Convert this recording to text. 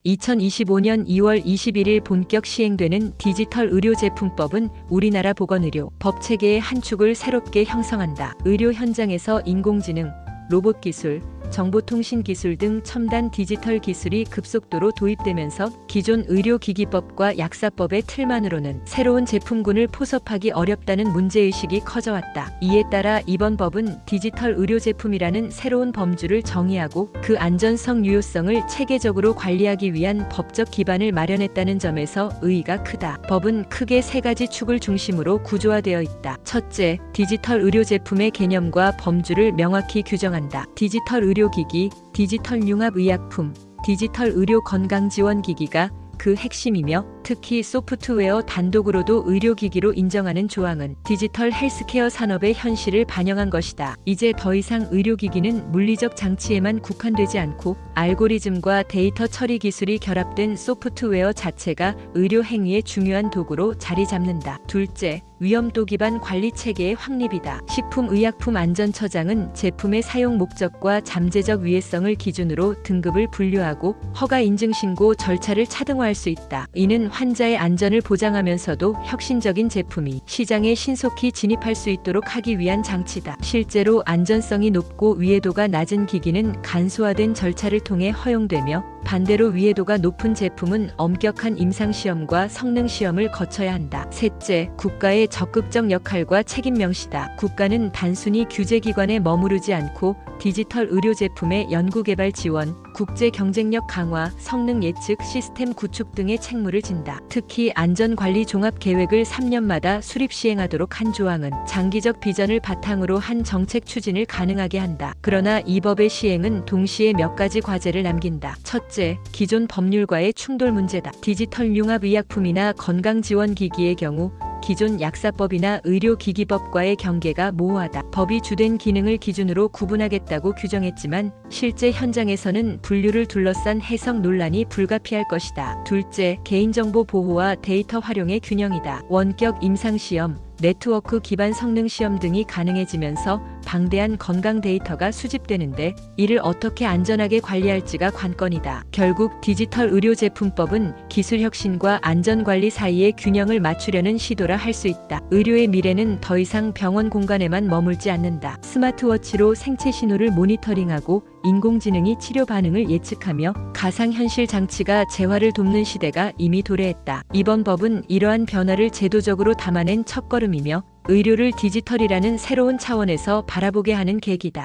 2025년 2월 21일 본격 시행되는 디지털 의료제품법은 우리나라 보건의료 법체계의 한 축을 새롭게 형성한다. 의료 현장에서 인공지능, 로봇 기술, 정보통신 기술 등 첨단 디지털 기술이 급속도로 도입되면서 기존 의료기기법과 약사법의 틀만으로는 새로운 제품군을 포섭하기 어렵다는 문제의식이 커져왔다. 이에 따라 이번 법은 디지털 의료제품이라는 새로운 범주를 정의하고 그 안전성, 유효성을 체계적으로 관리하기 위한 법적 기반을 마련했다는 점에서 의의가 크다. 법은 크게 세 가지 축을 중심으로 구조화되어 있다. 첫째, 디지털 의료제품의 개념과 범주를 명확히 규정한다. 디지털 의료기기, 디지털 융합의약품, 디지털 의료 건강지원기기가 그 핵심이며 특히 소프트웨어 단독으로도 의료기기로 인정하는 조항은 디지털 헬스케어 산업의 현실을 반영한 것이다. 이제 더 이상 의료기기는 물리적 장치에만 국한되지 않고 알고리즘과 데이터 처리 기술이 결합된 소프트웨어 자체가 의료 행위의 중요한 도구로 자리 잡는다. 둘째, 위험도 기반 관리 체계의 확립이다. 식품의약품안전처장은 제품의 사용 목적과 잠재적 위해성을 기준으로 등급을 분류하고 허가 인증 신고 절차를 차등화할 수 있다. 이는 환자의 안전을 보장하면서도 혁신적인 제품이 시장에 신속히 진입할 수 있도록 하기 위한 장치다. 실제로 안전성이 높고 위해도가 낮은 기기는 간소화된 절차를 통해 허용되며 반대로 위해도가 높은 제품은 엄격한 임상시험과 성능시험을 거쳐야 한다. 셋째, 국가의 적극적 역할과 책임 명시다. 국가는 단순히 규제기관에 머무르지 않고 디지털 의료제품의 연구개발 지원, 국제 경쟁력 강화, 성능 예측 시스템 구축 등의 책무를 진다. 특히 안전관리 종합계획을 3년마다 수립 시행하도록 한 조항은 장기적 비전을 바탕으로 한 정책 추진을 가능하게 한다. 그러나 이 법의 시행은 동시에 몇 가지 과제를 남긴다. 첫째, 기존 법률과의 충돌 문제다. 디지털 융합의약품이나 건강지원기기의 경우 기존 약사법이나 의료기기법과의 경계가 모호하다. 법이 주된 기능을 기준으로 구분하겠다고 규정했지만 실제 현장에서는 분류를 둘러싼 해석 논란이 불가피할 것이다. 둘째, 개인정보 보호와 데이터 활용의 균형이다. 원격 임상시험, 네트워크 기반 성능시험 등이 가능해지면서 방대한 건강 데이터가 수집되는데 이를 어떻게 안전하게 관리할지가 관건이다. 결국 디지털 의료제품법은 기술혁신과 안전관리 사이의 균형을 맞추려는 시도라 할 수 있다. 의료의 미래는 더 이상 병원 공간에만 머물지 않는다. 스마트워치로 생체 신호를 모니터링하고 인공지능이 치료 반응을 예측하며 가상현실 장치가 재활을 돕는 시대가 이미 도래했다. 이번 법은 이러한 변화를 제도적으로 담아낸 첫걸음이며 의료를 디지털이라는 새로운 차원에서 바라보게 하는 계기다.